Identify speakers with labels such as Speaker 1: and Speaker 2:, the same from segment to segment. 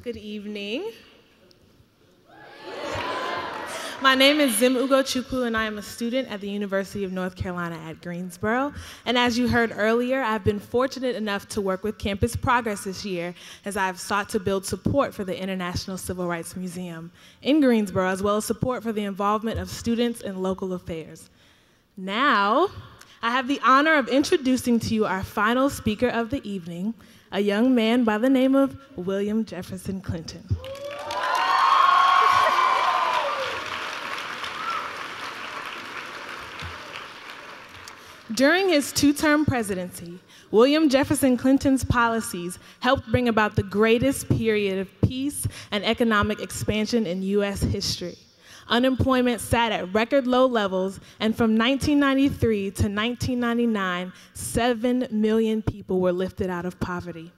Speaker 1: Good evening. My name is Zim Ugochukwu, and I am a student at the University of North Carolina at Greensboro. And as you heard earlier, I've been fortunate enough to work with Campus Progress this year as I've sought to build support for the International Civil Rights Museum in Greensboro, as well as support for the involvement of students in local affairs. Now, I have the honor of introducing to you our final speaker of the evening, a young man by the name of William Jefferson Clinton. During his two-term presidency, William Jefferson Clinton's policies helped bring about the greatest period of peace and economic expansion in U.S. history. Unemployment sat at record low levels, and from 1993 to 1999, 7 million people were lifted out of poverty.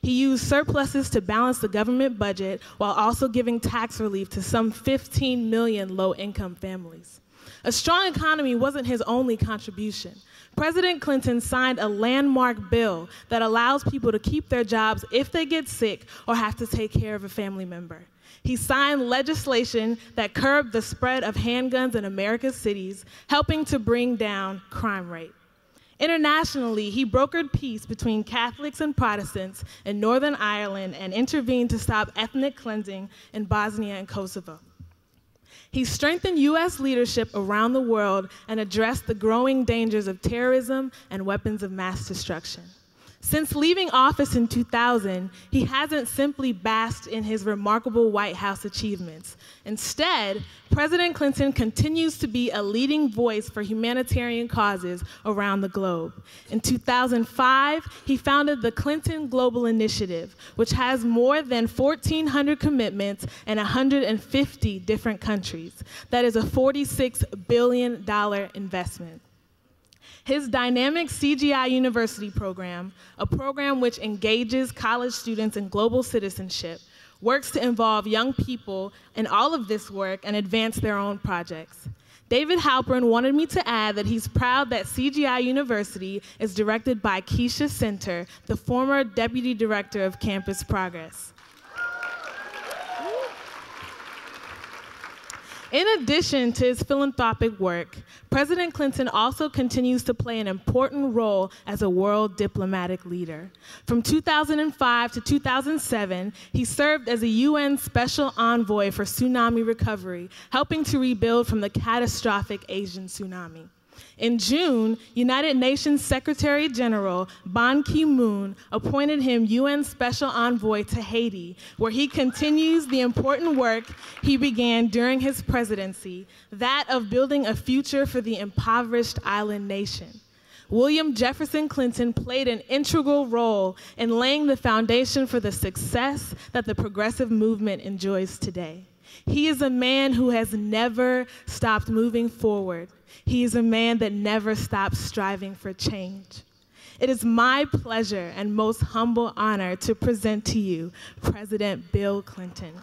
Speaker 1: He used surpluses to balance the government budget while also giving tax relief to some 15 million low-income families. A strong economy wasn't his only contribution. President Clinton signed a landmark bill that allows people to keep their jobs if they get sick or have to take care of a family member. He signed legislation that curbed the spread of handguns in America's cities, helping to bring down crime rate. Internationally, he brokered peace between Catholics and Protestants in Northern Ireland and intervened to stop ethnic cleansing in Bosnia and Kosovo. He strengthened U.S. leadership around the world and addressed the growing dangers of terrorism and weapons of mass destruction. Since leaving office in 2000, he hasn't simply basked in his remarkable White House achievements. Instead, President Clinton continues to be a leading voice for humanitarian causes around the globe. In 2005, he founded the Clinton Global Initiative, which has more than 1,400 commitments in 150 different countries. That is a $46 billion investment. His dynamic CGI University program, a program which engages college students in global citizenship, works to involve young people in all of this work and advance their own projects. David Halpern wanted me to add that he's proud that CGI University is directed by Keisha Center, the former deputy director of Campus Progress. In addition to his philanthropic work, President Clinton also continues to play an important role as a world diplomatic leader. From 2005 to 2007, he served as a UN Special Envoy for Tsunami Recovery, helping to rebuild from the catastrophic Asian tsunami. In June, United Nations Secretary General Ban Ki-moon appointed him UN Special Envoy to Haiti, where he continues the important work he began during his presidency, that of building a future for the impoverished island nation. William Jefferson Clinton played an integral role in laying the foundation for the success that the progressive movement enjoys today. He is a man who has never stopped moving forward. He is a man that never stops striving for change. It is my pleasure and most humble honor to present to you President Bill Clinton.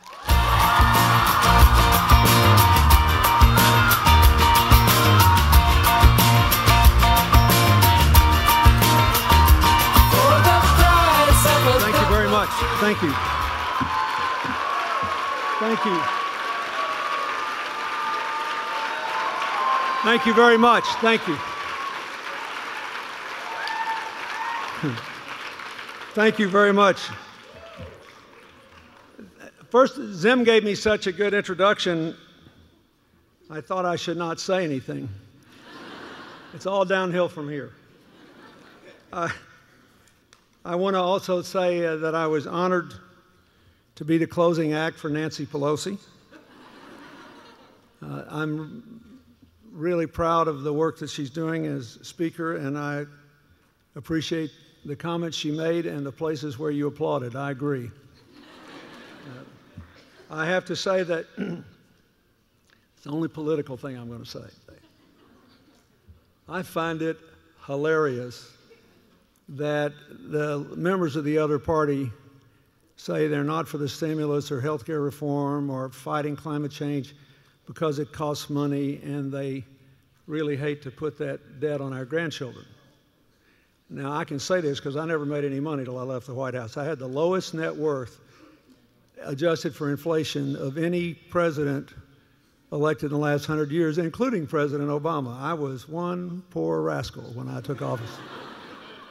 Speaker 2: Thank you very much. Thank you. Thank you. Thank you very much. Thank you. Thank you very much. First, Zim gave me such a good introduction, I thought I should not say anything. It's all downhill from here. I want to also say that I was honored to be the closing act for Nancy Pelosi. I'm really proud of the work that she's doing as Speaker, and I appreciate the comments she made and the places where you applauded. I agree. I have to say that it's the only political thing I'm going to say. I find it hilarious that the members of the other party say they're not for the stimulus or health care reform or fighting climate change because it costs money and they really hate to put that debt on our grandchildren. Now, I can say this because I never made any money till I left the White House. I had the lowest net worth adjusted for inflation, of any president elected in the last 100 years, including President Obama. I was one poor rascal when I took office.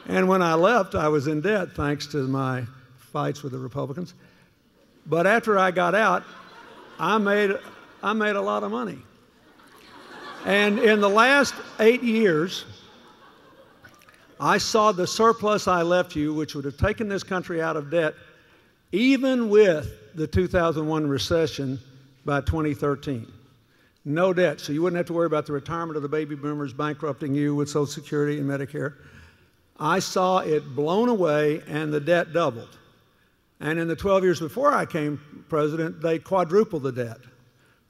Speaker 2: And when I left, I was in debt thanks to my fights with the Republicans. But after I got out, I made a lot of money. And in the last 8 years, I saw the surplus I left you, which would have taken this country out of debt, even with the 2001 recession by 2013. No debt, so you wouldn't have to worry about the retirement of the baby boomers bankrupting you with Social Security and Medicare. I saw it blown away and the debt doubled. And in the 12 years before I came president, they quadrupled the debt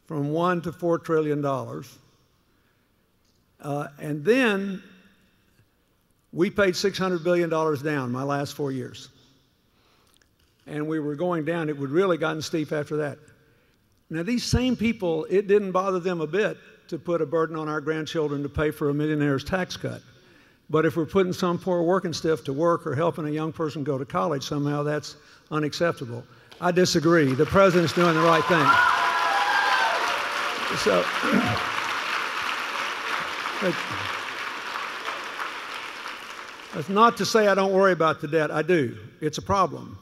Speaker 2: from $1 to $4 trillion. And then we paid $600 billion down my last 4 years. And we were going down. It would really gotten steep after that. Now, these same people, it didn't bother them a bit to put a burden on our grandchildren to pay for a millionaire's tax cut. But if we're putting some poor working stiff to work or helping a young person go to college, somehow that's unacceptable. I disagree. The president's doing the right thing. So, that's not to say I don't worry about the debt. I do. It's a problem.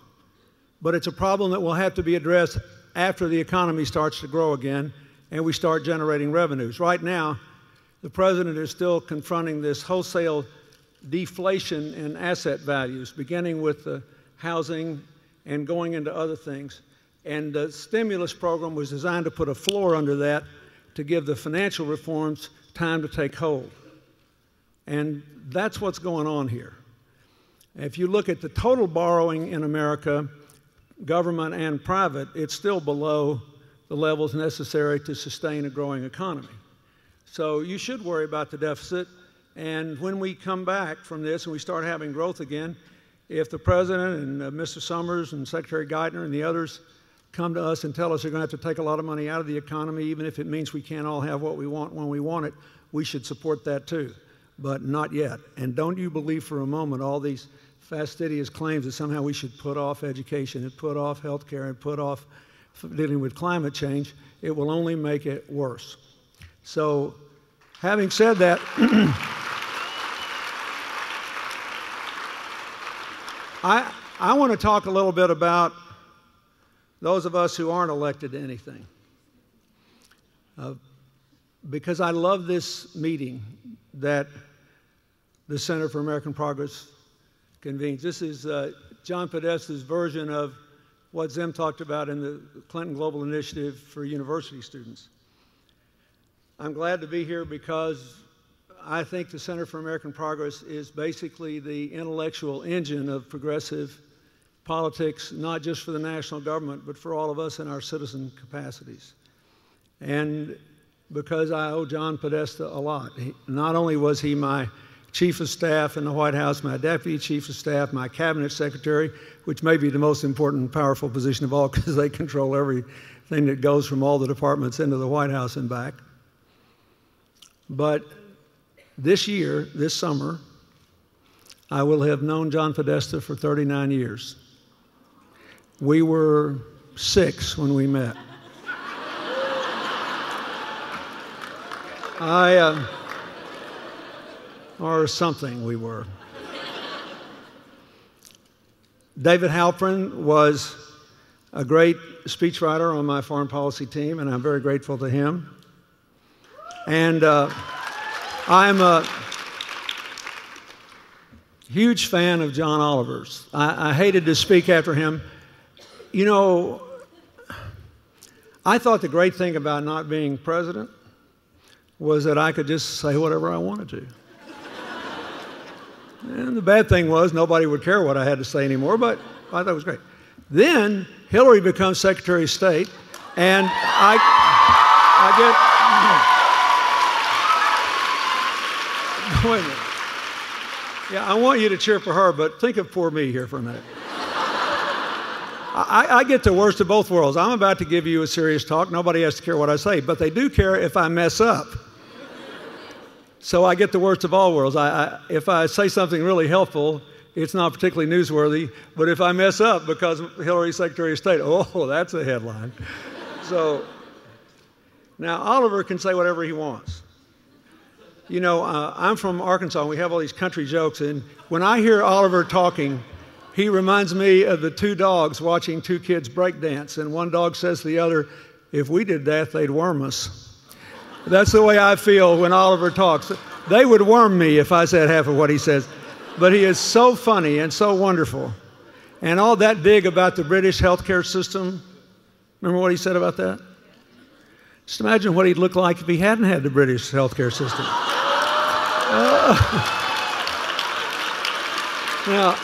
Speaker 2: But it's a problem that will have to be addressed after the economy starts to grow again and we start generating revenues. Right now, the president is still confronting this wholesale deflation in asset values, beginning with the housing and going into other things. And the stimulus program was designed to put a floor under that to give the financial reforms time to take hold. And that's what's going on here. If you look at the total borrowing in America, government and private, it's still below the levels necessary to sustain a growing economy. So you should worry about the deficit. And when we come back from this and we start having growth again, if the president and Mr. Summers and Secretary Geithner and the others come to us and tell us they're going to have to take a lot of money out of the economy, even if it means we can't all have what we want when we want it, we should support that too. But not yet. And don't you believe for a moment all these fastidious claims that somehow we should put off education and put off health care and put off dealing with climate change. It will only make it worse. So, having said that, I want to talk a little bit about those of us who aren't elected to anything. Because I love this meeting that the Center for American Progress convenes. This is John Podesta's version of what Zim talked about in the Clinton Global Initiative for university students. I'm glad to be here because I think the Center for American Progress is basically the intellectual engine of progressive politics, not just for the national government, but for all of us in our citizen capacities. And because I owe John Podesta a lot. Not only was he my chief of staff in the White House, my deputy chief of staff, my cabinet secretary, which may be the most important and powerful position of all because they control everything that goes from all the departments into the White House and back. But this year, this summer, I will have known John Podesta for 39 years. We were 6 when we met. Or something we were. David Halpern was a great speechwriter on my foreign policy team, and I'm very grateful to him. And I'm a huge fan of John Oliver's. I hated to speak after him. You know, I thought the great thing about not being president was that I could just say whatever I wanted to. And the bad thing was nobody would care what I had to say anymore, but I thought it was great. Then Hillary becomes Secretary of State, and I get... Wait a minute. Yeah, I want you to cheer for her, but think of poor me here for a minute. I get the worst of both worlds. I'm about to give you a serious talk. Nobody has to care what I say, but they do care if I mess up. So I get the worst of all worlds. If I say something really helpful, it's not particularly newsworthy. But if I mess up because Hillary's Secretary of State, oh, that's a headline. So now Oliver can say whatever he wants. You know, I'm from Arkansas, and we have all these country jokes. And when I hear Oliver talking, he reminds me of the two dogs watching two kids break dance. And one dog says to the other, if we did that, they'd worm us. That's the way I feel when Oliver talks. They would worm me if I said half of what he says. But he is so funny and so wonderful. And all that dig about the British healthcare system, remember what he said about that? Just imagine what he'd look like if he hadn't had the British healthcare system. Now,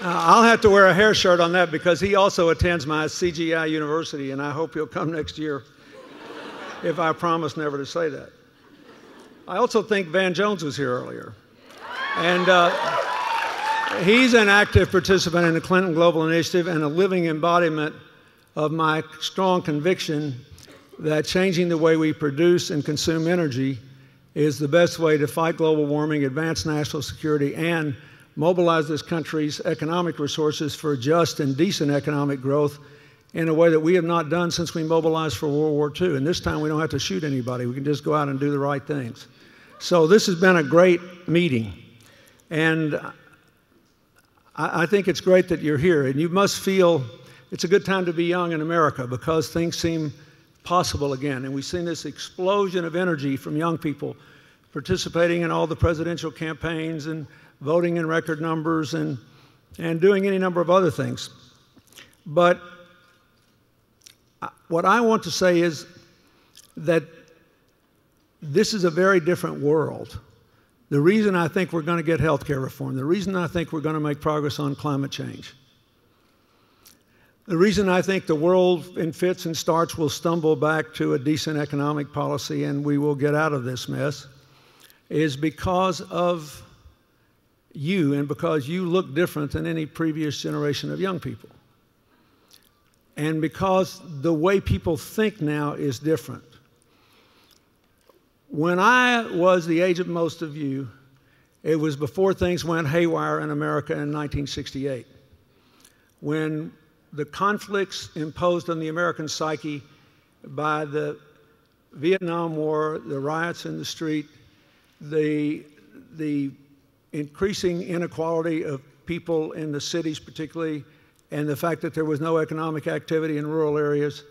Speaker 2: I'll have to wear a hair shirt on that because he also attends my CGI University, and I hope he'll come next year if I promise never to say that. I also think Van Jones was here earlier. And he's an active participant in the Clinton Global Initiative and a living embodiment of my strong conviction that changing the way we produce and consume energy is the best way to fight global warming, advance national security, and mobilize this country's economic resources for just and decent economic growth in a way that we have not done since we mobilized for World War II. And this time we don't have to shoot anybody. We can just go out and do the right things. So this has been a great meeting. And I think it's great that you're here. And you must feel it's a good time to be young in America because things seem possible again. And we've seen this explosion of energy from young people participating in all the presidential campaigns and voting in record numbers and doing any number of other things. But what I want to say is that this is a very different world. The reason I think we're going to get health care reform, the reason I think we're going to make progress on climate change, the reason I think the world in fits and starts will stumble back to a decent economic policy and we will get out of this mess is because of you and because you look different than any previous generation of young people. And because the way people think now is different. When I was the age of most of you, it was before things went haywire in America in 1968. When the conflicts imposed on the American psyche by the Vietnam War, the riots in the street, the increasing inequality of people in the cities particularly, and the fact that there was no economic activity in rural areas,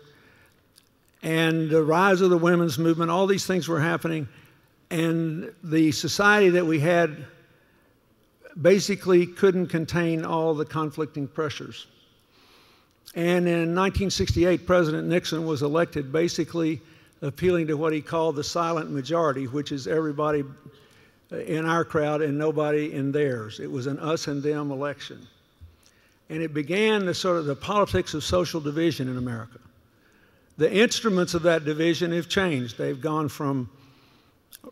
Speaker 2: and the rise of the women's movement, all these things were happening, and the society that we had basically couldn't contain all the conflicting pressures. And in 1968, President Nixon was elected basically appealing to what he called the silent majority, which is everybody in our crowd and nobody in theirs. It was an us and them election. And it began the sort of the politics of social division in America. The instruments of that division have changed. They've gone from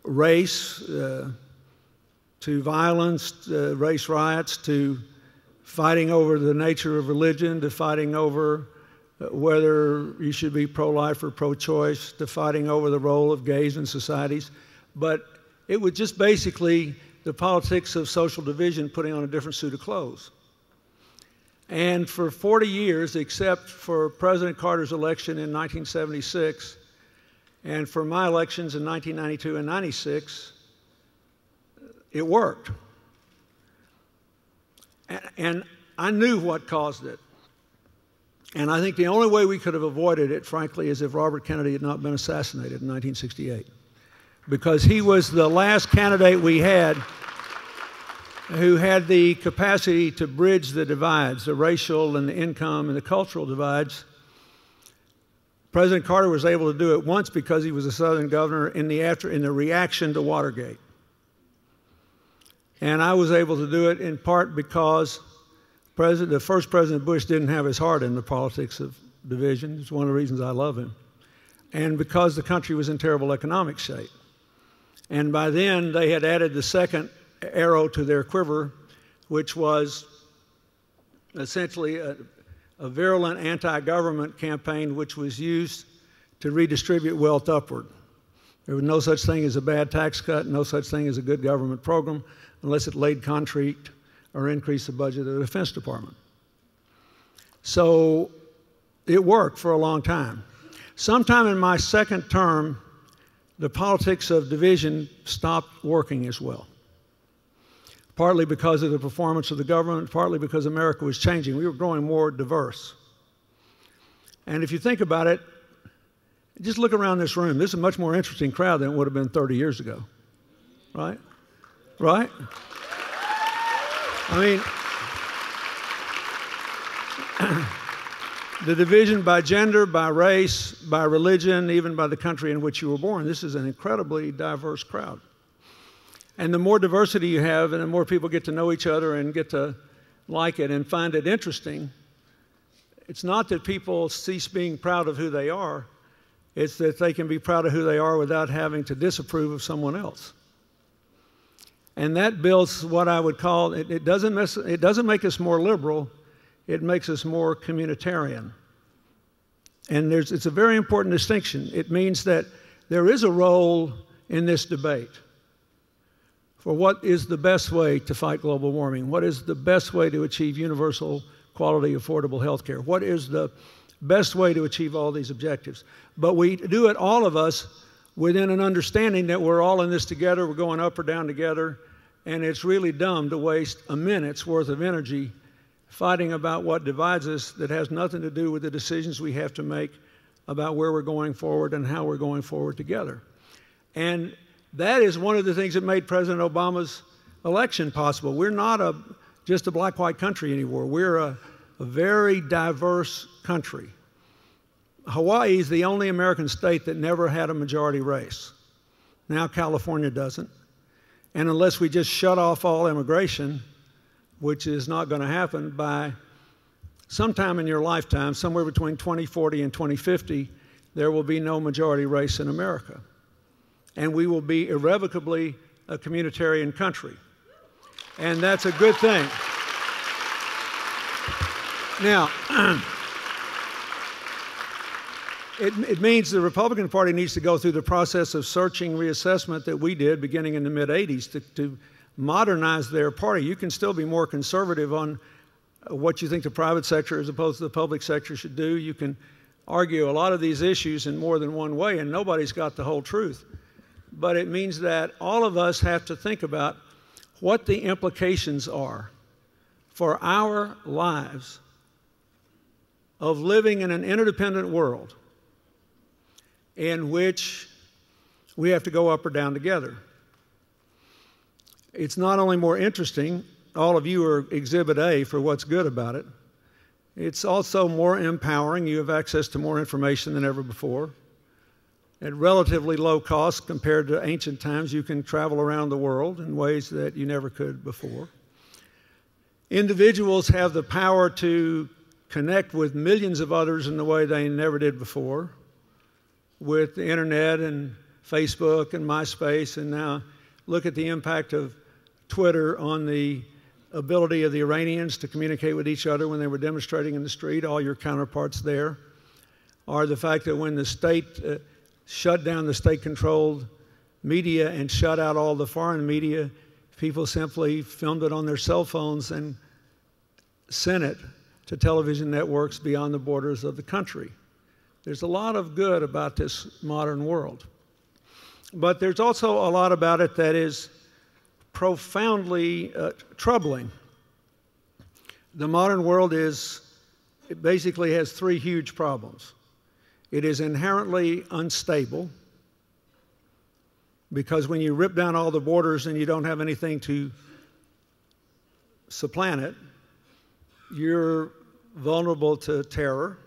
Speaker 2: race to violence, race riots, to fighting over the nature of religion, to fighting over whether you should be pro-life or pro-choice, to fighting over the role of gays in societies. But it was just basically the politics of social division putting on a different suit of clothes. And for 40 years, except for President Carter's election in 1976 and for my elections in 1992 and 96, it worked. And I knew what caused it. And I think the only way we could have avoided it, frankly, is if Robert Kennedy had not been assassinated in 1968. Because he was the last candidate we had who had the capacity to bridge the divides, the racial and the income and the cultural divides. President Carter was able to do it once because he was a Southern governor in the reaction to Watergate. And I was able to do it in part because the first President Bush didn't have his heart in the politics of division. It's one of the reasons I love him. And because the country was in terrible economic shape. And by then, they had added the second arrow to their quiver, which was essentially a virulent anti-government campaign which was used to redistribute wealth upward. There was no such thing as a bad tax cut, no such thing as a good government program, unless it laid concrete or increased the budget of the Defense Department. So it worked for a long time. Sometime in my second term, the politics of division stopped working as well. Partly because of the performance of the government, partly because America was changing. We were growing more diverse. And if you think about it, just look around this room. This is a much more interesting crowd than it would have been 30 years ago. Right? Right? I mean, the division by gender, by race, by religion, even by the country in which you were born, this is an incredibly diverse crowd. And the more diversity you have and the more people get to know each other and get to like it and find it interesting, it's not that people cease being proud of who they are, it's that they can be proud of who they are without having to disapprove of someone else. And that builds what I would call, it doesn't make us more liberal, it makes us more communitarian. And it's a very important distinction. It means that there is a role in this debate for what is the best way to fight global warming, what is the best way to achieve universal quality, affordable health care, what is the best way to achieve all these objectives. But we do it, all of us, within an understanding that we're all in this together, we're going up or down together, and it's really dumb to waste a minute's worth of energy fighting about what divides us that has nothing to do with the decisions we have to make about where we're going forward and how we're going forward together. And that is one of the things that made President Obama's election possible. We're not just a black-white country anymore. We're a very diverse country. Hawaii is the only American state that never had a majority race. Now California doesn't. And unless we just shut off all immigration, which is not going to happen, by sometime in your lifetime, somewhere between 2040 and 2050, there will be no majority race in America. And we will be irrevocably a communitarian country. And that's a good thing. Now, it means the Republican Party needs to go through the process of searching reassessment that we did beginning in the mid-'80s to modernize their party. You can still be more conservative on what you think the private sector as opposed to the public sector should do. You can argue a lot of these issues in more than one way, and nobody's got the whole truth. But it means that all of us have to think about what the implications are for our lives of living in an interdependent world in which we have to go up or down together. It's not only more interesting, all of you are Exhibit A for what's good about it, it's also more empowering. You have access to more information than ever before. At relatively low cost compared to ancient times, you can travel around the world in ways that you never could before. Individuals have the power to connect with millions of others in the way they never did before, with the internet and Facebook and MySpace, and now look at the impact of Twitter on the ability of the Iranians to communicate with each other when they were demonstrating in the street, all your counterparts there, or the fact that when the state shut down the state-controlled media and shut out all the foreign media, people simply filmed it on their cell phones and sent it to television networks beyond the borders of the country. There's a lot of good about this modern world. But there's also a lot about it that is profoundly troubling. The modern world it basically has three huge problems. It is inherently unstable, because when you rip down all the borders and you don't have anything to supplant it, you're vulnerable to terror,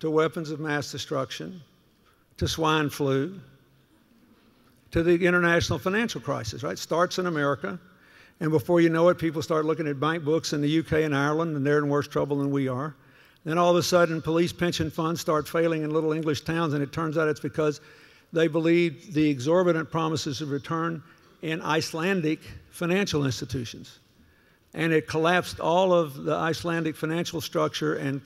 Speaker 2: to weapons of mass destruction, to swine flu, to the international financial crisis, right? Starts in America, and before you know it, people start looking at bank books in the UK and Ireland, and they're in worse trouble than we are. Then all of a sudden, police pension funds start failing in little English towns, and it turns out it's because they believed the exorbitant promises of return in Icelandic financial institutions. And it collapsed all of the Icelandic financial structure and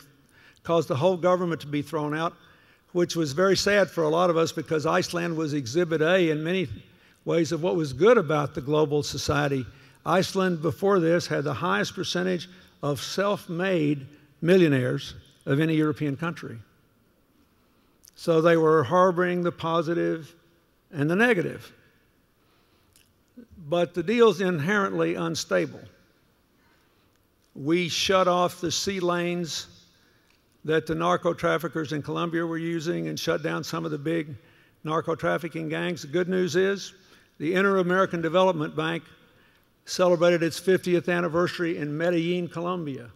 Speaker 2: caused the whole government to be thrown out, which was very sad for a lot of us because Iceland was exhibit A in many ways of what was good about the global society. Iceland before this had the highest percentage of self-made millionaires of any European country. So they were harboring the positive and the negative. But the deal's inherently unstable. We shut off the sea lanes that the narco-traffickers in Colombia were using and shut down some of the big narco-trafficking gangs. The good news is the Inter-American Development Bank celebrated its 50th anniversary in Medellin, Colombia,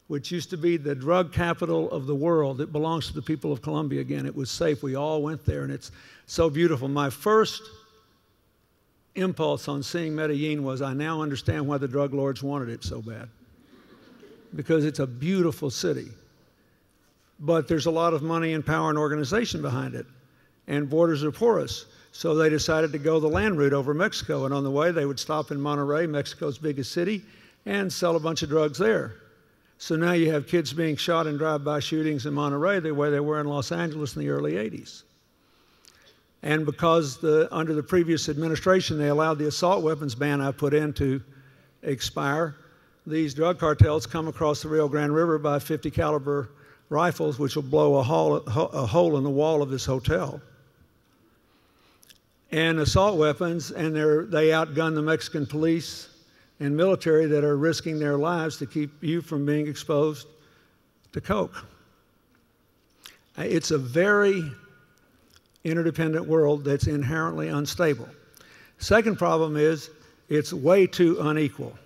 Speaker 2: which used to be the drug capital of the world. It belongs to the people of Colombia again. It was safe. We all went there, and it's so beautiful. My first impulse on seeing Medellin was, I now understand why the drug lords wanted it so bad, because it's a beautiful city. But there's a lot of money and power and organization behind it, and borders are porous. So they decided to go the land route over Mexico, and on the way they would stop in Monterrey, Mexico's biggest city, and sell a bunch of drugs there. So now you have kids being shot in drive-by shootings in Monterrey the way they were in Los Angeles in the early 80s. And because under the previous administration they allowed the assault weapons ban I put in to expire, these drug cartels come across the Rio Grande River by 50 caliber rifles, which will blow a hole in the wall of this hotel. And assault weapons, and they outgun the Mexican police and military that are risking their lives to keep you from being exposed to coke. It's a very interdependent world that's inherently unstable. Second problem is it's way too unequal.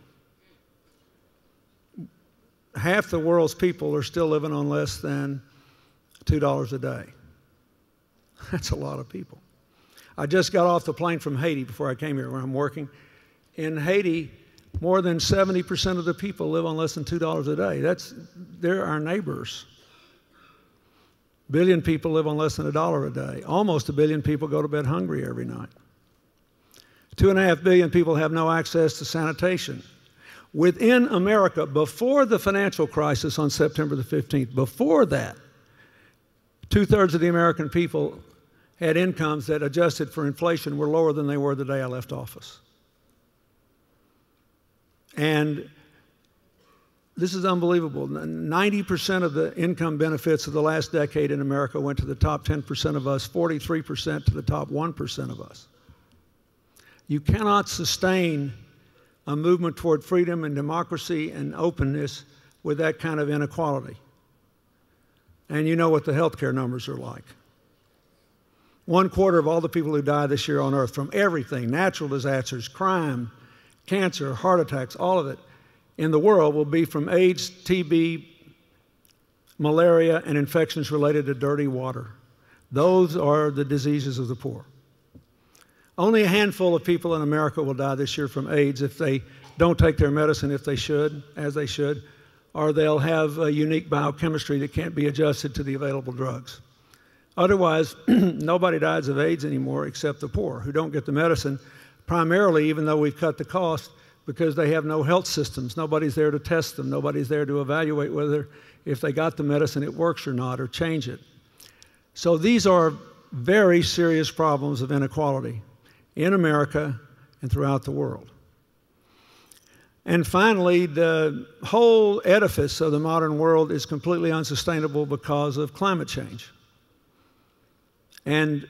Speaker 2: Half the world's people are still living on less than $2 a day. That's a lot of people. I just got off the plane from Haiti before I came here where I'm working. In Haiti, more than 70% of the people live on less than $2 a day. They're our neighbors. A billion people live on less than $1 a day. Almost a billion people go to bed hungry every night. 2.5 billion people have no access to sanitation. Within America, before the financial crisis on September the 15th, before that, 2/3 of the American people had incomes that, adjusted for inflation, were lower than they were the day I left office. And this is unbelievable. 90% of the income benefits of the last decade in America went to the top 10% of us, 43% to the top 1% of us. You cannot sustain a movement toward freedom and democracy and openness with that kind of inequality. And you know what the healthcare numbers are like. 1/4 of all the people who die this year on earth from everything, natural disasters, crime, cancer, heart attacks, all of it, in the world will be from AIDS, TB, malaria, and infections related to dirty water. Those are the diseases of the poor. Only a handful of people in America will die this year from AIDS if they don't take their medicine as they should, or they'll have a unique biochemistry that can't be adjusted to the available drugs. Otherwise, nobody dies of AIDS anymore except the poor who don't get the medicine, primarily, even though we've cut the cost, because they have no health systems. Nobody's there to test them. Nobody's there to evaluate whether, if they got the medicine, it works or not, or change it. So these are very serious problems of inequality in America and throughout the world. And finally, the whole edifice of the modern world is completely unsustainable because of climate change. And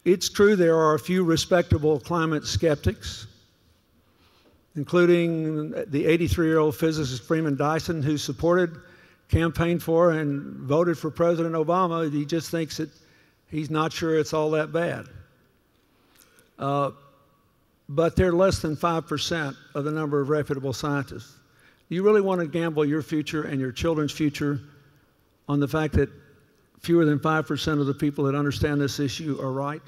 Speaker 2: it's true there are a few respectable climate skeptics, including the 83-year-old physicist Freeman Dyson, who supported, campaigned for, and voted for President Obama. He just thinks that he's not sure it's all that bad. But they're less than 5% of the number of reputable scientists. Do you really want to gamble your future and your children's future on the fact that fewer than 5% of the people that understand this issue are right?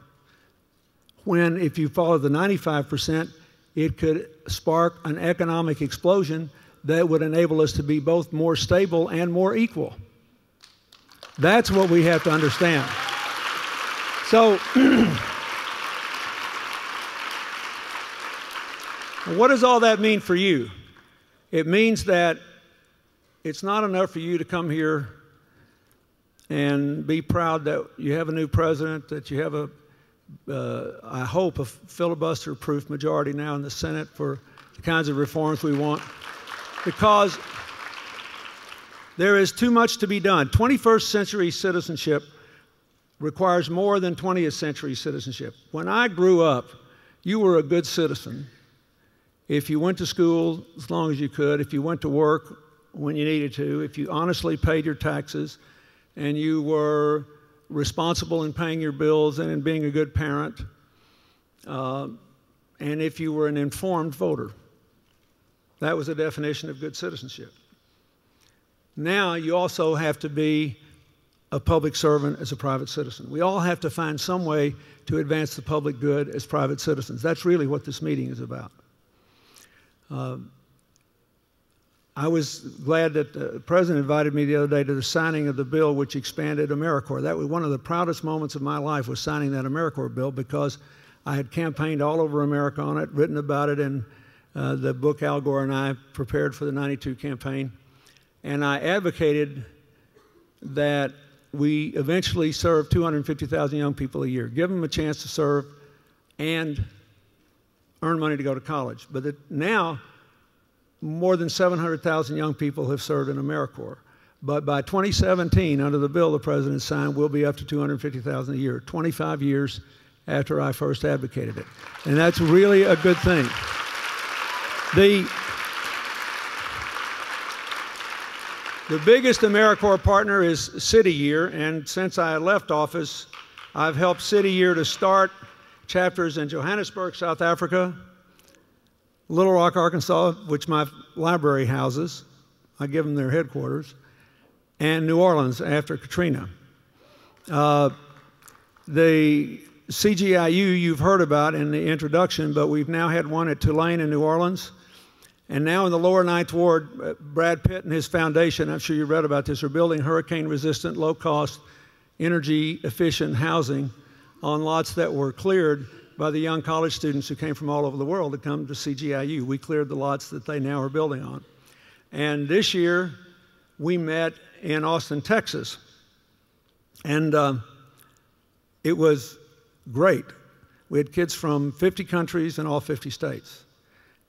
Speaker 2: When, if you follow the 95%, it could spark an economic explosion that would enable us to be both more stable and more equal. That's what we have to understand. So, what does all that mean for you? It means that it's not enough for you to come here and be proud that you have a new president, that you have I hope, a filibuster-proof majority now in the Senate for the kinds of reforms we want, because there is too much to be done. 21st century citizenship requires more than 20th century citizenship. When I grew up, you were a good citizen if you went to school as long as you could, if you went to work when you needed to, if you honestly paid your taxes, and you were responsible in paying your bills and in being a good parent, and if you were an informed voter. That was the definition of good citizenship. Now you also have to be a public servant as a private citizen. We all have to find some way to advance the public good as private citizens. That's really what this meeting is about. I was glad that the President invited me the other day to the signing of the bill which expanded AmeriCorps. That was one of the proudest moments of my life, was signing that AmeriCorps bill, because I had campaigned all over America on it, written about it in the book Al Gore and I prepared for the '92 campaign. And I advocated that we eventually serve 250,000 young people a year, give them a chance to serve and earn money to go to college. But now, more than 700,000 young people have served in AmeriCorps. But by 2017, under the bill the President signed, we'll be up to 250,000 a year, 25 years after I first advocated it. And that's really a good thing. The biggest AmeriCorps partner is City Year, and since I left office, I've helped City Year to start chapters in Johannesburg, South Africa, Little Rock, Arkansas, which my library houses. I give them their headquarters, and New Orleans after Katrina. The CGIU you've heard about in the introduction, but we've now had one at Tulane in New Orleans. And now in the lower Ninth Ward, Brad Pitt and his foundation, I'm sure you read about this, are building hurricane-resistant, low-cost, energy-efficient housing on lots that were cleared by the young college students who came from all over the world to come to CGIU. We cleared the lots that they now are building on. And this year, we met in Austin, Texas. And it was great. We had kids from 50 countries in all 50 states.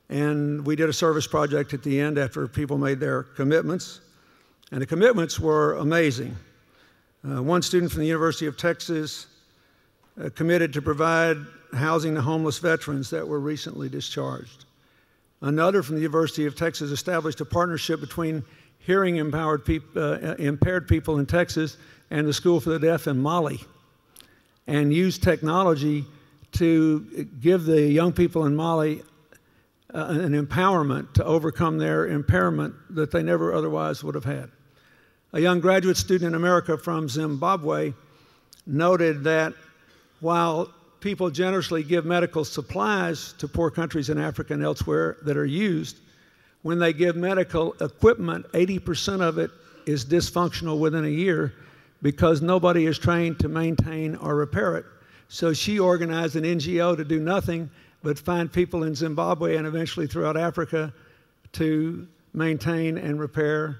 Speaker 2: And we did a service project at the end after people made their commitments. And the commitments were amazing. One student from the University of Texas committed to provide housing to homeless veterans that were recently discharged. Another from the University of Texas established a partnership between impaired people in Texas and the School for the Deaf in Mali, and used technology to give the young people in Mali an empowerment to overcome their impairment that they never otherwise would have had. A young graduate student in America from Zimbabwe noted that while people generously give medical supplies to poor countries in Africa and elsewhere that are used, when they give medical equipment, 80% of it is dysfunctional within a year because nobody is trained to maintain or repair it. So she organized an NGO to do nothing but find people in Zimbabwe and eventually throughout Africa to maintain and repair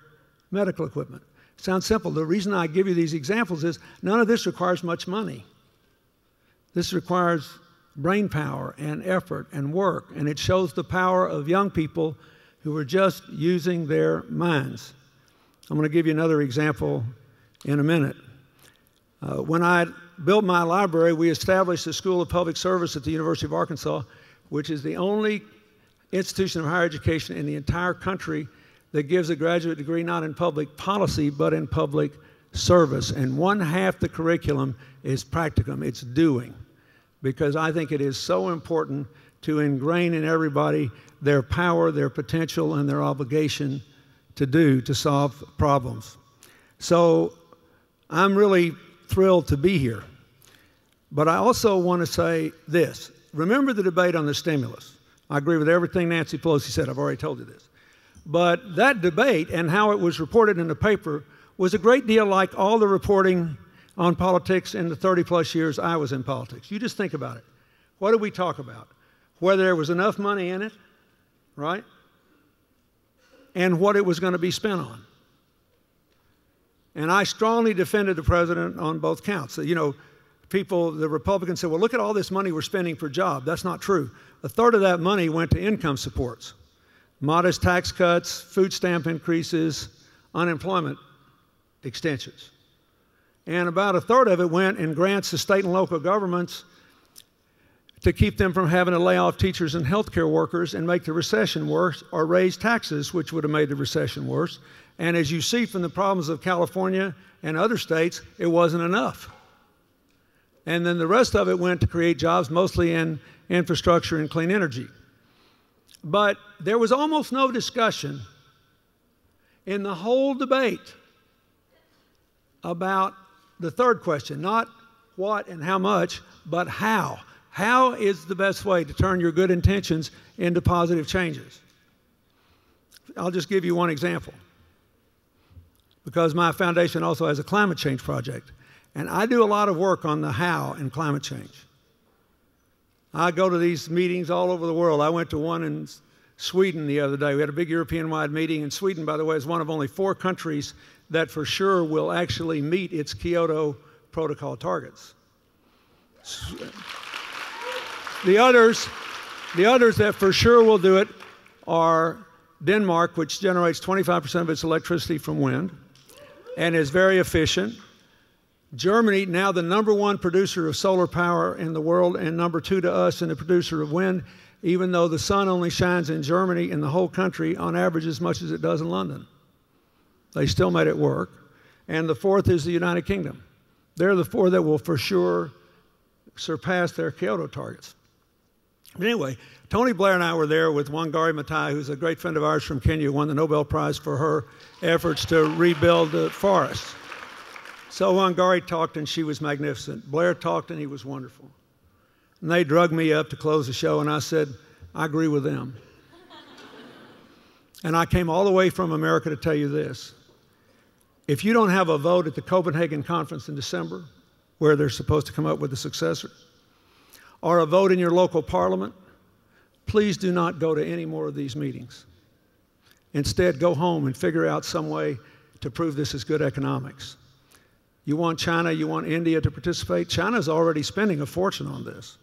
Speaker 2: medical equipment. Sounds simple. The reason I give you these examples is none of this requires much money. This requires brain power and effort and work, and it shows the power of young people who are just using their minds. I'm going to give you another example in a minute. When I built my library, we established the School of Public Service at the University of Arkansas, which is the only institution of higher education in the entire country that gives a graduate degree not in public policy, but in public service. And one half the curriculum is practicum, it's doing. Because I think it is so important to ingrain in everybody their power, their potential, and their obligation to solve problems. So I'm really thrilled to be here. But I also want to say this. Remember the debate on the stimulus. I agree with everything Nancy Pelosi said. I've already told you this. But that debate and how it was reported in the paper was a great deal like all the reporting on politics in the 30-plus years I was in politics. You just think about it. What did we talk about? Whether there was enough money in it, right? And what it was going to be spent on. And I strongly defended the president on both counts. You know, the Republicans said, well, look at all this money we're spending for jobs. That's not true. A third of that money went to income supports, modest tax cuts, food stamp increases, unemployment extensions. And about a third of it went in grants to state and local governments to keep them from having to lay off teachers and healthcare workers and make the recession worse, or raise taxes, which would have made the recession worse. And as you see from the problems of California and other states, it wasn't enough. And then the rest of it went to create jobs, mostly in infrastructure and clean energy. But there was almost no discussion in the whole debate about the third question, not what and how much, but how. How is the best way to turn your good intentions into positive changes? I'll just give you one example, because my foundation also has a climate change project. And I do a lot of work on the how in climate change. I go to these meetings all over the world. I went to one in Sweden the other day. We had a big European-wide meeting. And Sweden, by the way, is one of only 4 countries that for sure will actually meet its Kyoto Protocol targets. The others that for sure will do it are Denmark, which generates 25% of its electricity from wind and is very efficient. Germany, now the #1 producer of solar power in the world, and #2 to us in the producer of wind, even though the sun only shines in Germany in the whole country on average as much as it does in London. They still made it work. And the 4th is the United Kingdom. They're the 4 that will for sure surpass their Kyoto targets. But anyway, Tony Blair and I were there with Wangari Maathai, who's a great friend of ours from Kenya, who won the Nobel Prize for her efforts to rebuild the forests. So Wangari talked, and she was magnificent. Blair talked, and he was wonderful. And they drugged me up to close the show, and I said, I agree with them. And I came all the way from America to tell you this. If you don't have a vote at the Copenhagen Conference in December, where they're supposed to come up with a successor, or a vote in your local parliament, please do not go to any more of these meetings. Instead, go home and figure out some way to prove this is good economics. You want China, you want India to participate? China's already spending a fortune on this.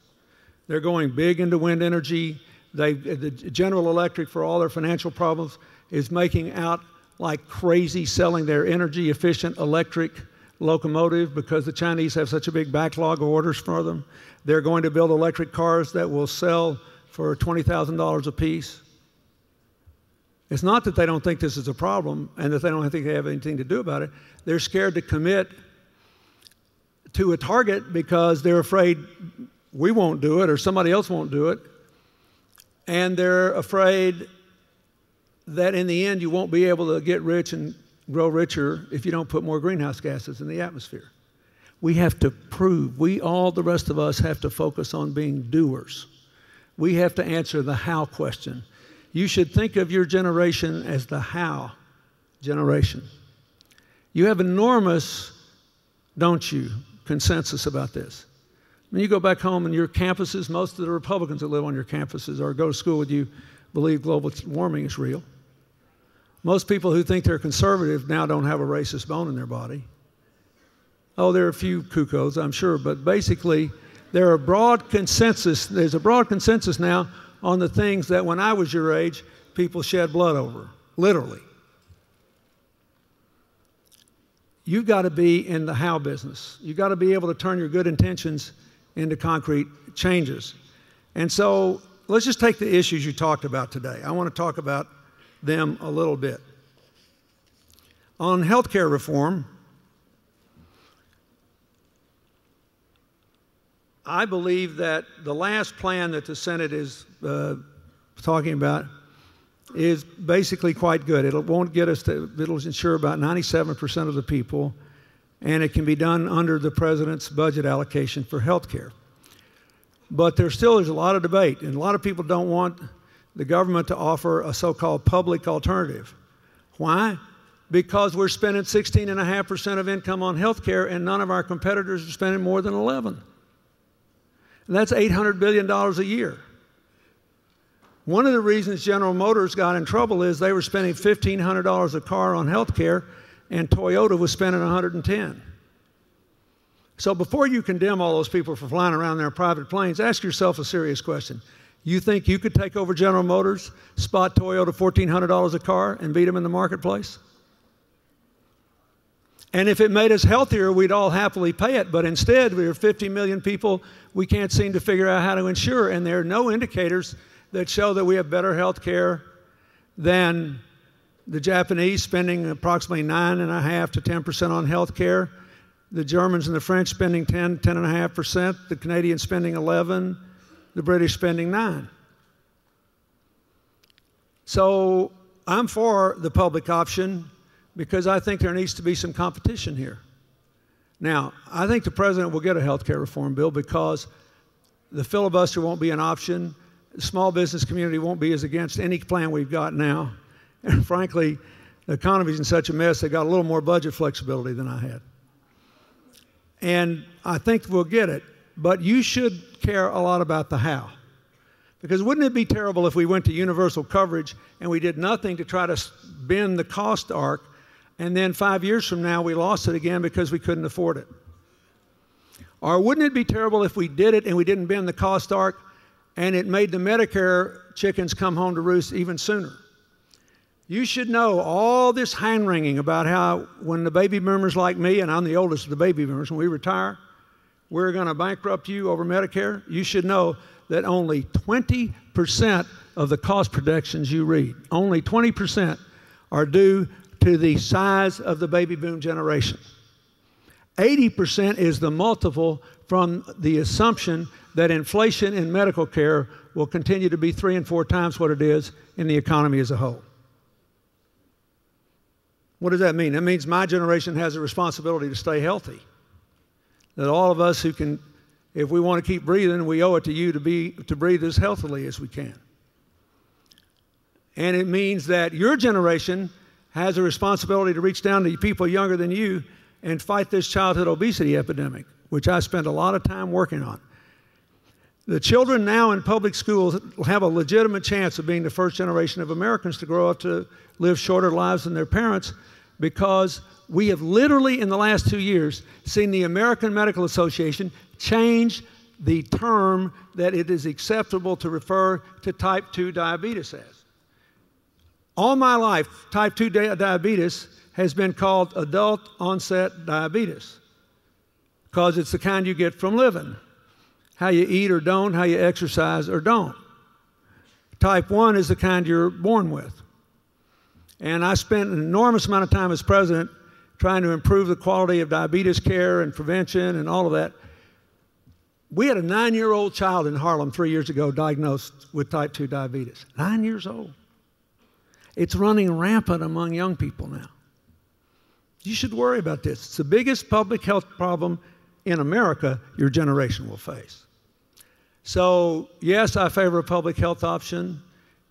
Speaker 2: They're going big into wind energy. The General Electric, for all their financial problems, is making out like crazy selling their energy-efficient electric locomotive because the Chinese have such a big backlog of orders for them. They're going to build electric cars that will sell for $20,000 a piece. It's not that they don't think this is a problem and that they don't think they have anything to do about it. They're scared to commit to a target because they're afraid we won't do it or somebody else won't do it. And they're afraid that in the end you won't be able to get rich and grow richer if you don't put more greenhouse gases in the atmosphere. We have to prove, the rest of us have to focus on being doers. We have to answer the how question. You should think of your generation as the how generation. You have enormous, don't you, consensus about this. When you go back home and your campuses, most of the Republicans that live on your campuses or go to school with you believe global warming is real. Most people who think they're conservative now don't have a racist bone in their body. Oh, there are a few cuckoos, I'm sure, but basically there's a broad consensus now on the things that when I was your age, people shed blood over, literally. You've got to be in the how business. You've got to be able to turn your good intentions into concrete changes. And so let's just take the issues you talked about today. I want to talk about them a little bit. On healthcare reform, I believe that the last plan that the Senate is talking about is basically quite good. It'll ensure about 97% of the people, and it can be done under the president's budget allocation for health care. But there's a lot of debate, and a lot of people don't want the government to offer a so-called public alternative. Why? Because we're spending 16.5% of income on health care, and none of our competitors are spending more than 11%. And that's $800 billion a year. One of the reasons General Motors got in trouble is they were spending $1,500 a car on health care, and Toyota was spending 110. So before you condemn all those people for flying around in their private planes, ask yourself a serious question. You think you could take over General Motors, spot Toyota $1,400 a car, and beat them in the marketplace? And if it made us healthier, we'd all happily pay it. But instead, we are 50 million people we can't seem to figure out how to insure. And there are no indicators that show that we have better health care than the Japanese, spending approximately 9.5% to 10% on health care. The Germans and the French spending 10.5%. The Canadians spending 11%. The British spending 9%. So I'm for the public option because I think there needs to be some competition here. Now, I think the president will get a health care reform bill because the filibuster won't be an option. The small business community won't be as against any plan we've got now. And frankly, the economy's in such a mess, they got a little more budget flexibility than I had. And I think we'll get it. But you should care a lot about the how. Because wouldn't it be terrible if we went to universal coverage and we did nothing to try to bend the cost arc, and then 5 years from now we lost it again because we couldn't afford it? Or wouldn't it be terrible if we did it and we didn't bend the cost arc and it made the Medicare chickens come home to roost even sooner? You should know all this hand-wringing about how when the baby boomers like me, and I'm the oldest of the baby boomers, when we retire, we're going to bankrupt you over Medicare. You should know that only 20% of the cost projections you read, only 20% are due to the size of the baby boom generation. 80% is the multiple from the assumption that inflation in medical care will continue to be 3 and 4 times what it is in the economy as a whole. What does that mean? That means my generation has a responsibility to stay healthy. That all of us who can, if we want to keep breathing, we owe it to you to breathe as healthily as we can. And it means that your generation has a responsibility to reach down to people younger than you and fight this childhood obesity epidemic, which I spent a lot of time working on. The children now in public schools have a legitimate chance of being the first generation of Americans to grow up to live shorter lives than their parents, because we have literally in the last 2 years seen the American Medical Association change the term that it is acceptable to refer to type 2 diabetes as. All my life, type 2 diabetes has been called adult onset diabetes because it's the kind you get from living. How you eat or don't, how you exercise or don't. Type 1 is the kind you're born with. And I spent an enormous amount of time as president trying to improve the quality of diabetes care and prevention and all of that. We had a 9-year-old child in Harlem 3 years ago diagnosed with type 2 diabetes. 9 years old. It's running rampant among young people now. You should worry about this. It's the biggest public health problem in America your generation will face. So, yes, I favor a public health option.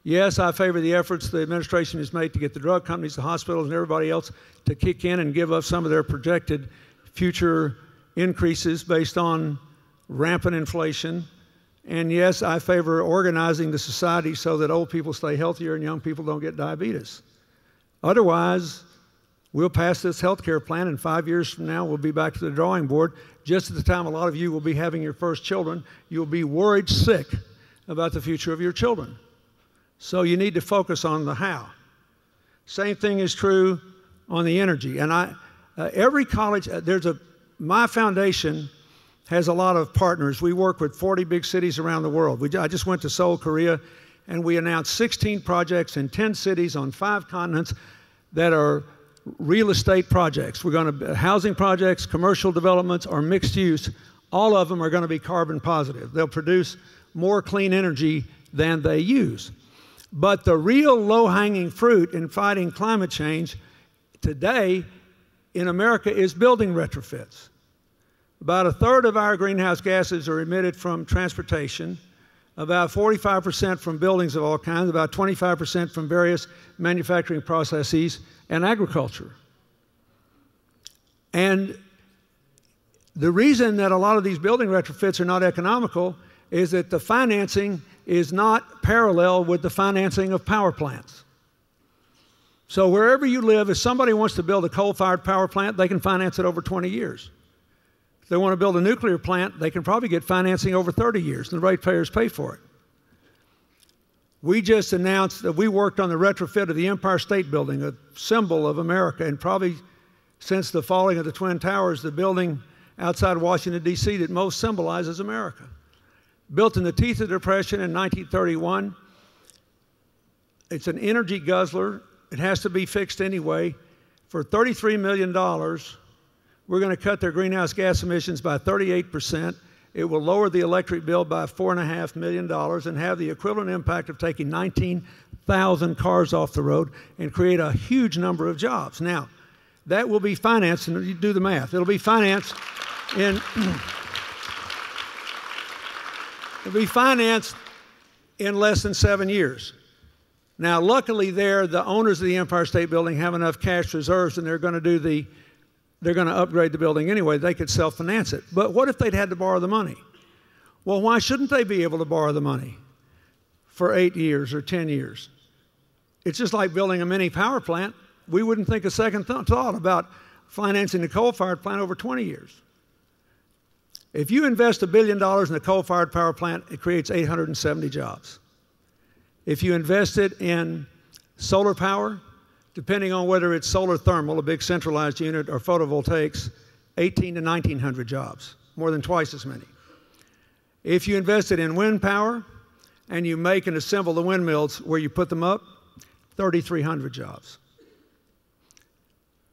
Speaker 2: Yes, I favor the efforts the administration has made to get the drug companies, the hospitals, and everybody else to kick in and give up some of their projected future increases based on rampant inflation. And yes, I favor organizing the society so that old people stay healthier and young people don't get diabetes. Otherwise, we'll pass this health care plan, and 5 years from now, we'll be back to the drawing board. Just at the time a lot of you will be having your first children, you'll be worried sick about the future of your children. So you need to focus on the how. Same thing is true on the energy. And every college, my foundation has a lot of partners. We work with 40 big cities around the world. I just went to Seoul, Korea, and we announced 16 projects in 10 cities on 5 continents that are real estate projects. We're going to housing projects, commercial developments, or mixed use. All of them are going to be carbon positive. They'll produce more clean energy than they use. But the real low-hanging fruit in fighting climate change today in America is building retrofits. About 1/3 of our greenhouse gases are emitted from transportation, about 45% from buildings of all kinds, about 25% from various manufacturing processes, and agriculture. And the reason that a lot of these building retrofits are not economical is that the financing is not parallel with the financing of power plants. So wherever you live, if somebody wants to build a coal-fired power plant, they can finance it over 20 years. If they want to build a nuclear plant, they can probably get financing over 30 years, and the ratepayers pay for it. We just announced that we worked on the retrofit of the Empire State Building, a symbol of America, and probably since the falling of the Twin Towers, the building outside Washington, D.C. that most symbolizes America. Built in the teeth of the Depression in 1931. It's an energy guzzler. It has to be fixed anyway. For $33 million, we're going to cut their greenhouse gas emissions by 38%. It will lower the electric bill by $4.5 million and have the equivalent impact of taking 19,000 cars off the road and create a huge number of jobs. Now, that will be financed, and you do the math. It'll be financed in less than 7 years. Now, luckily the owners of the Empire State Building have enough cash reserves, and they're going to upgrade the building anyway. They could self-finance it. But what if they'd had to borrow the money? Well, why shouldn't they be able to borrow the money for 8 years or 10 years? It's just like building a mini power plant. We wouldn't think a second thought about financing a coal-fired plant over 20 years. If you invest $1 billion in a coal-fired power plant, it creates 870 jobs. If you invest it in solar power, depending on whether it's solar thermal, a big centralized unit, or photovoltaics, 1,800 to 1,900 jobs, more than twice as many. If you invest it in wind power and you make and assemble the windmills where you put them up, 3,300 jobs.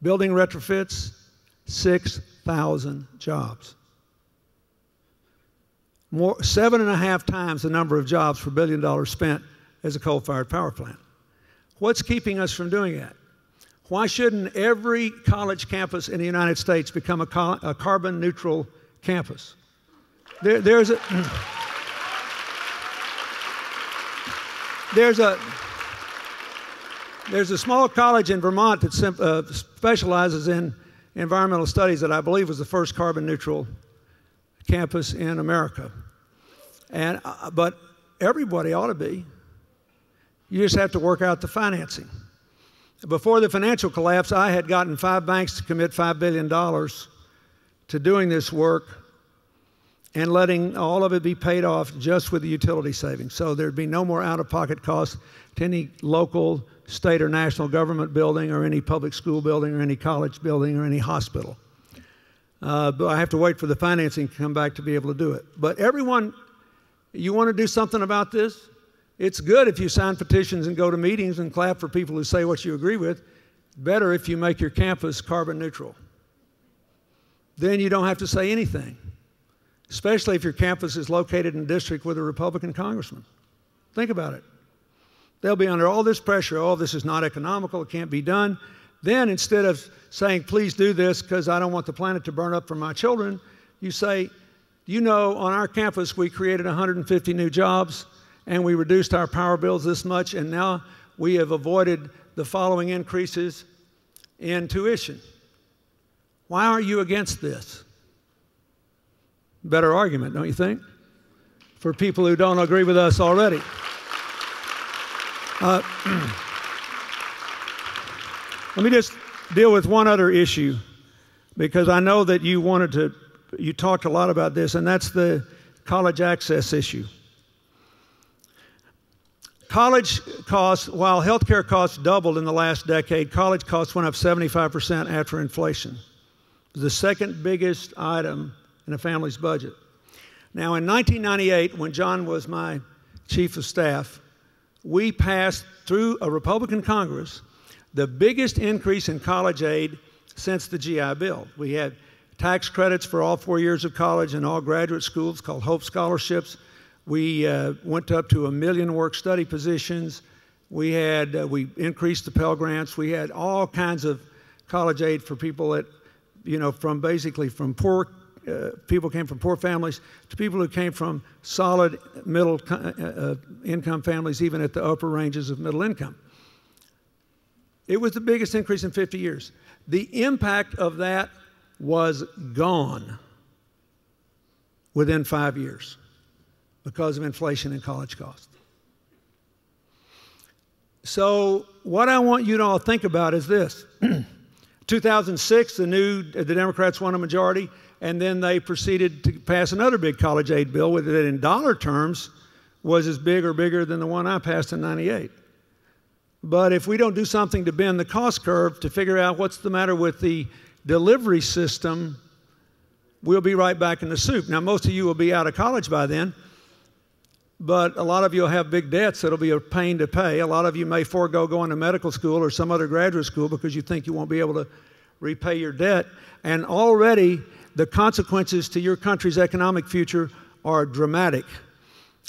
Speaker 2: Building retrofits, 6,000 jobs. 7.5 times the number of jobs per $1 billion spent as a coal-fired power plant. What's keeping us from doing that? Why shouldn't every college campus in the United States become a carbon-neutral campus? There's a small college in Vermont that specializes in environmental studies that I believe was the first carbon-neutral campus in America. But everybody ought to be. You just have to work out the financing. Before the financial collapse, I had gotten 5 banks to commit $5 billion to doing this work and letting all of it be paid off just with the utility savings. So there'd be no more out-of-pocket costs to any local, state, or national government building, or any public school building, or any college building, or any hospital. But I have to wait for the financing to come back to be able to do it. But everyone, you want to do something about this? It's good if you sign petitions and go to meetings and clap for people who say what you agree with. Better if you make your campus carbon neutral. Then you don't have to say anything, especially if your campus is located in a district with a Republican congressman. Think about it. They'll be under all this pressure. Oh, this is not economical. It can't be done. Then instead of saying, please do this because I don't want the planet to burn up for my children, you say, you know, on our campus we created 150 new jobs and we reduced our power bills this much, and now we have avoided the following increases in tuition. Why are you against this? Better argument, don't you think? For people who don't agree with us already. Let me just deal with one other issue, because I know that you talked a lot about this, and that's the college access issue. College costs, while healthcare costs doubled in the last decade, college costs went up 75% after inflation. It was the second biggest item in a family's budget. Now, in 1998, when John was my chief of staff, we passed through a Republican Congress the biggest increase in college aid since the GI Bill. We had tax credits for all 4 years of college and all graduate schools called Hope Scholarships. We went up to 1 million work-study positions. We increased the Pell Grants. We had all kinds of college aid for people that, you know, from poor people came from poor families to people who came from solid middle income families, even at the upper ranges of middle income. It was the biggest increase in 50 years. The impact of that was gone within 5 years because of inflation and college costs. So what I want you to all think about is this. 2006, the Democrats won a majority, and then they proceeded to pass another big college aid bill that in dollar terms was as big or bigger than the one I passed in '98. But if we don't do something to bend the cost curve to figure out what's the matter with the delivery system, we'll be right back in the soup. Now, most of you will be out of college by then, but a lot of you will have big debts that'll be a pain to pay. A lot of you may forego going to medical school or some other graduate school because you think you won't be able to repay your debt. And already the consequences to your country's economic future are dramatic.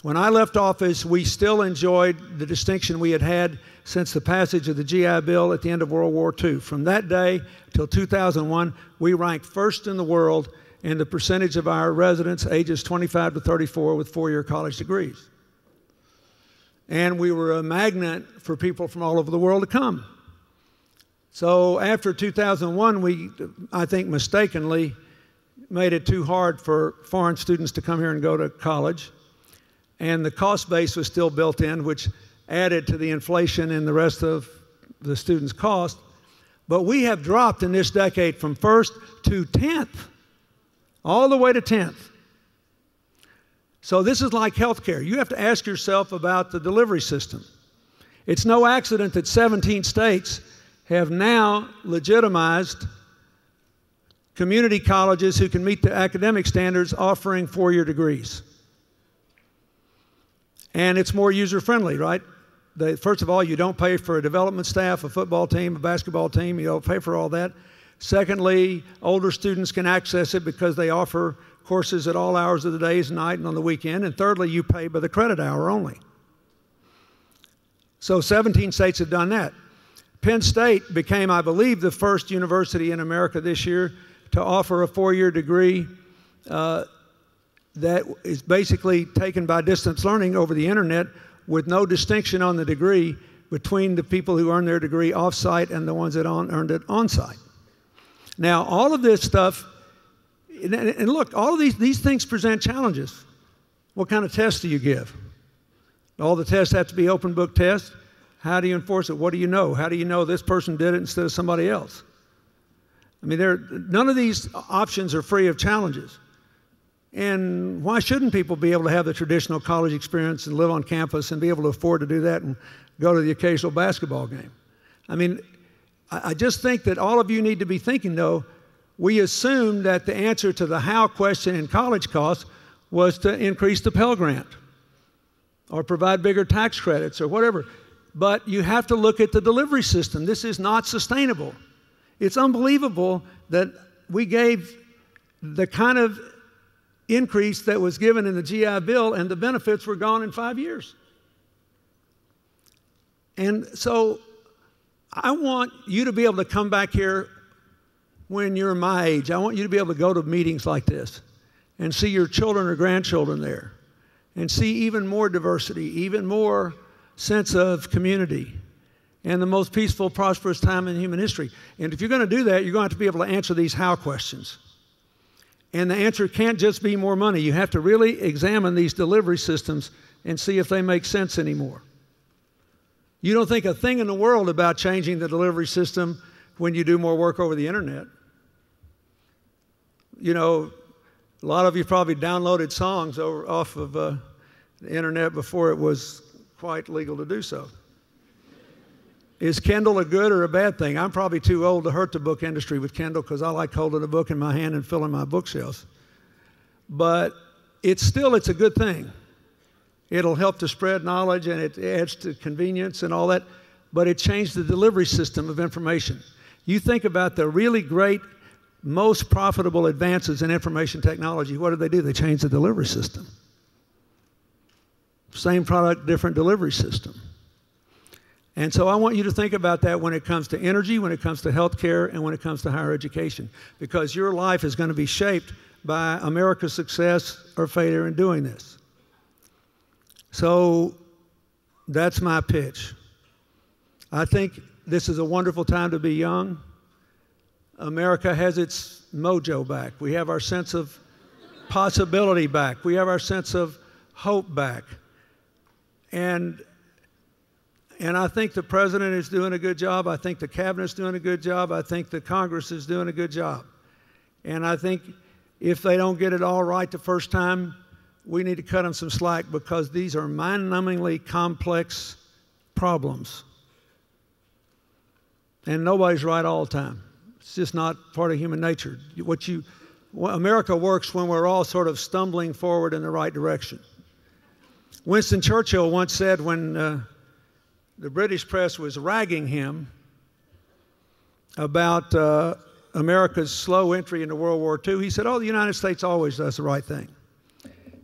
Speaker 2: When I left office, we still enjoyed the distinction we had had since the passage of the GI Bill at the end of World War II. From that day till 2001, we ranked first in the world in the percentage of our residents ages 25 to 34 with four-year college degrees. And we were a magnet for people from all over the world to come. So after 2001, we, I think mistakenly, made it too hard for foreign students to come here and go to college. And the cost base was still built in, which added to the inflation in the rest of the students' cost. But we have dropped in this decade from first to 10th, all the way to 10th. So this is like healthcare. You have to ask yourself about the delivery system. It's no accident that 17 states have now legitimized community colleges who can meet the academic standards offering four-year degrees. And it's more user-friendly, right? First of all, you don't pay for a development staff, a football team, a basketball team. You don't pay for all that. Secondly, older students can access it because they offer courses at all hours of the day, night, and on the weekend. And thirdly, you pay by the credit hour only. So 17 states have done that. Penn State became, I believe, the first university in America this year to offer a four-year degree that is basically taken by distance learning over the internet with no distinction on the degree between the people who earn their degree off-site and the ones that earned it on-site. Now, all of this stuff, and look, all of these things present challenges. What kind of tests do you give? All the tests have to be open book tests. How do you enforce it? What do you know? How do you know this person did it instead of somebody else? I mean, none of these options are free of challenges. And why shouldn't people be able to have the traditional college experience and live on campus and be able to afford to do that and go to the occasional basketball game? I mean, I just think that all of you need to be thinking, though, we assumed that the answer to the how question in college costs was to increase the Pell Grant or provide bigger tax credits or whatever. But you have to look at the delivery system. This is not sustainable. It's unbelievable that we gave the kind of increase that was given in the GI Bill and the benefits were gone in 5 years. And so I want you to be able to come back here when you're my age. I want you to be able to go to meetings like this and see your children or grandchildren there and see even more diversity, even more sense of community and the most peaceful, prosperous time in human history. And if you're going to do that, you're going to have to be able to answer these how questions. And the answer can't just be more money. You have to really examine these delivery systems and see if they make sense anymore. You don't think a thing in the world about changing the delivery system when you do more work over the internet. You know, a lot of you probably downloaded songs off of the internet before it was quite legal to do so. Is Kindle a good or a bad thing? I'm probably too old to hurt the book industry with Kindle because I like holding a book in my hand and filling my bookshelves. But it's a good thing. It'll help to spread knowledge and it adds to convenience and all that, but it changed the delivery system of information. You think about the really great, most profitable advances in information technology, what do? They change the delivery system. Same product, different delivery system. And so I want you to think about that when it comes to energy, when it comes to healthcare, and when it comes to higher education, because your life is going to be shaped by America's success or failure in doing this. So that's my pitch. I think this is a wonderful time to be young. America has its mojo back. We have our sense of possibility back. We have our sense of hope back. And And I think the president is doing a good job. I think the cabinet's doing a good job. I think the Congress is doing a good job. And I think if they don't get it all right the first time, we need to cut them some slack, because these are mind-numbingly complex problems. And nobody's right all the time. It's just not part of human nature. America works when we're all sort of stumbling forward in the right direction. Winston Churchill once said, when the British press was ragging him about America's slow entry into World War II, he said, "Oh, the United States always does the right thing,"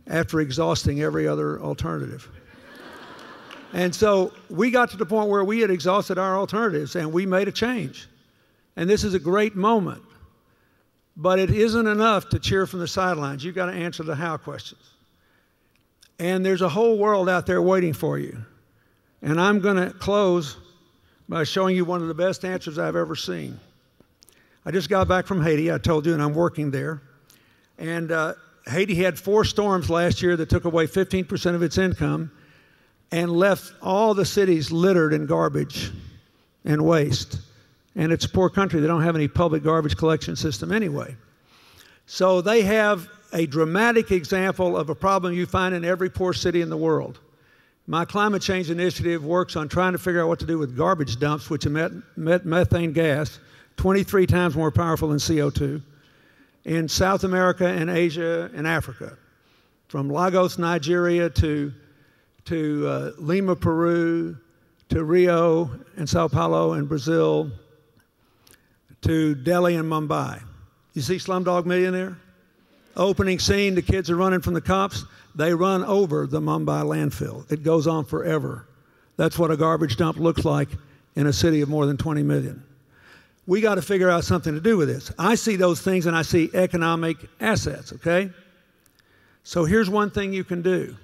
Speaker 2: after exhausting every other alternative. And so we got to the point where we had exhausted our alternatives, and we made a change. And this is a great moment. But it isn't enough to cheer from the sidelines. You've got to answer the how questions. And there's a whole world out there waiting for you. And I'm going to close by showing you one of the best answers I've ever seen. I just got back from Haiti, I told you, and I'm working there. And Haiti had 4 storms last year that took away 15% of its income and left all the cities littered in garbage and waste. And it's a poor country. They don't have any public garbage collection system anyway. So they have a dramatic example of a problem you find in every poor city in the world. My climate change initiative works on trying to figure out what to do with garbage dumps, which emit methane gas, 23 times more powerful than CO2, in South America and Asia and Africa, from Lagos, Nigeria, to Lima, Peru, to Rio and Sao Paulo in Brazil, to Delhi and Mumbai. You see Slumdog Millionaire? Opening scene, the kids are running from the cops. They run over the Mumbai landfill. It goes on forever. That's what a garbage dump looks like in a city of more than 20 million. We got to figure out something to do with this. I see those things and I see economic assets, okay? So here's one thing you can do.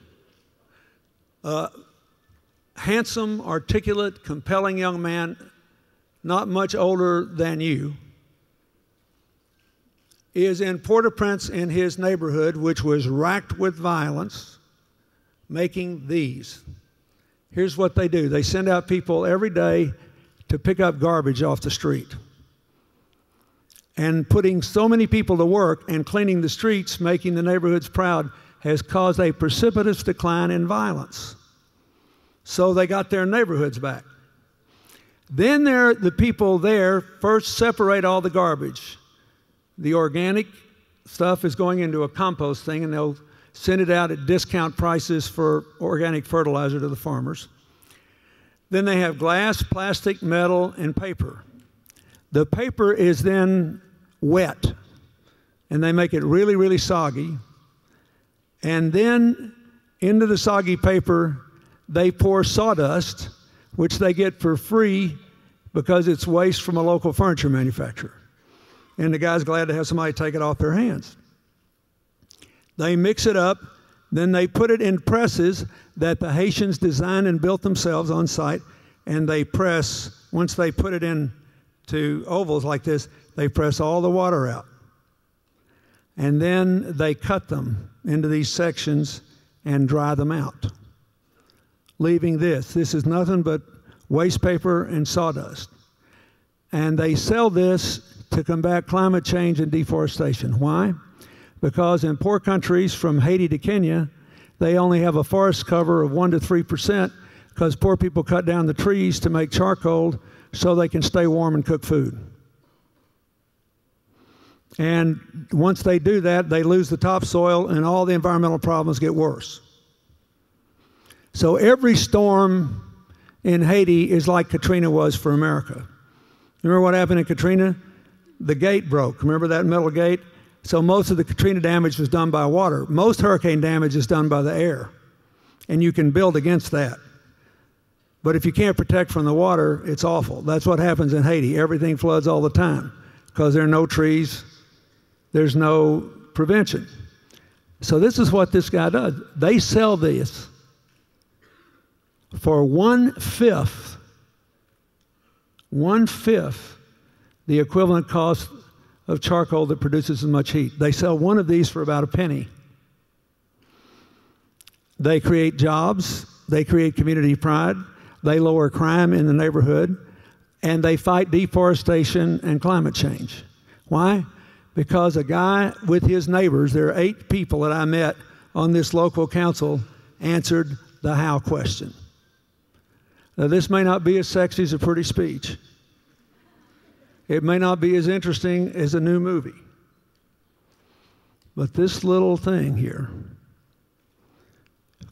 Speaker 2: Handsome, articulate, compelling young man, not much older than you, is in Port-au-Prince in his neighborhood, which was racked with violence, making these. Here's what they do. They send out people every day to pick up garbage off the street. And putting so many people to work and cleaning the streets, making the neighborhoods proud, has caused a precipitous decline in violence. So they got their neighborhoods back. Then the people there first separate all the garbage. The organic stuff is going into a compost thing, and they'll send it out at discount prices for organic fertilizer to the farmers. Then they have glass, plastic, metal, and paper. The paper is then wet, and they make it really, really soggy. And then into the soggy paper, they pour sawdust, which they get for free because it's waste from a local furniture manufacturer. And the guy's glad to have somebody take it off their hands. They mix it up, then they put it in presses that the Haitians designed and built themselves on site, and they press, once they put it into ovals like this, they press all the water out. And then they cut them into these sections and dry them out, leaving this. This is nothing but waste paper and sawdust. And they sell this to combat climate change and deforestation. Why? Because in poor countries from Haiti to Kenya, they only have a forest cover of 1% to 3% because poor people cut down the trees to make charcoal so they can stay warm and cook food. And once they do that, they lose the topsoil and all the environmental problems get worse. So every storm in Haiti is like Katrina was for America. Remember what happened in Katrina? The gate broke. Remember that metal gate? So most of the Katrina damage was done by water. Most hurricane damage is done by the air. And you can build against that. But if you can't protect from the water, it's awful. That's what happens in Haiti. Everything floods all the time because there are no trees. There's no prevention. So this is what this guy does. They sell this for 1/5 the equivalent cost of charcoal that produces as much heat. They sell one of these for about a penny. They create jobs. They create community pride. they lower crime in the neighborhood, and they fight deforestation and climate change. Why? Because a guy with his neighbors, there are 8 people that I met on this local council, answered the how question. Now, this may not be as sexy as a pretty speech. It may not be as interesting as a new movie. But this little thing here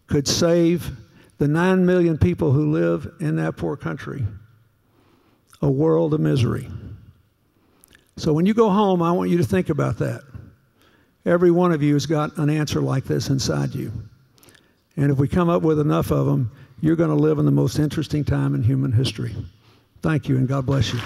Speaker 2: could save the 9 million people who live in that poor country a world of misery. So when you go home, I want you to think about that. Every one of you has got an answer like this inside you. And if we come up with enough of them, you're going to live in the most interesting time in human history. Thank you, and God bless you.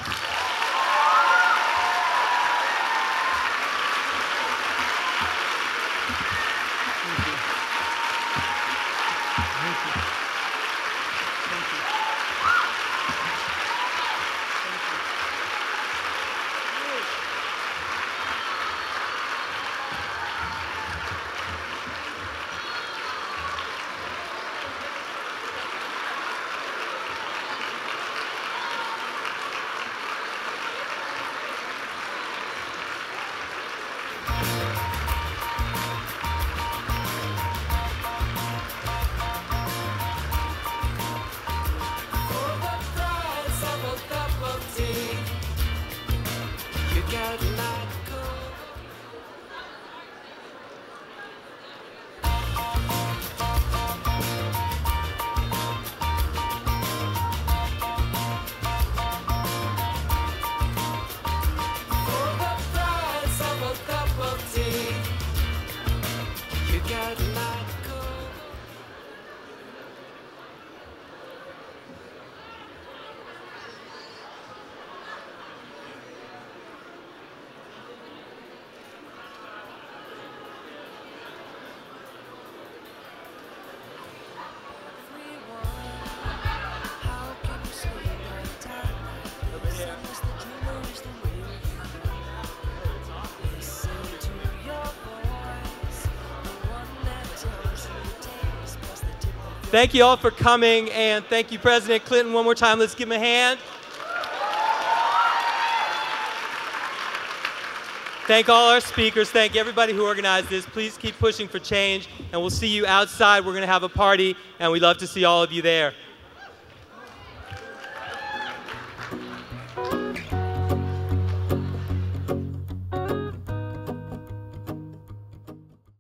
Speaker 3: Thank you all for coming, and thank you, President Clinton, one more time. Let's give him a hand. Thank all our speakers. Thank everybody who organized this. Please keep pushing for change, and we'll see you outside. We're going to have a party, and we'd love to see all of you there.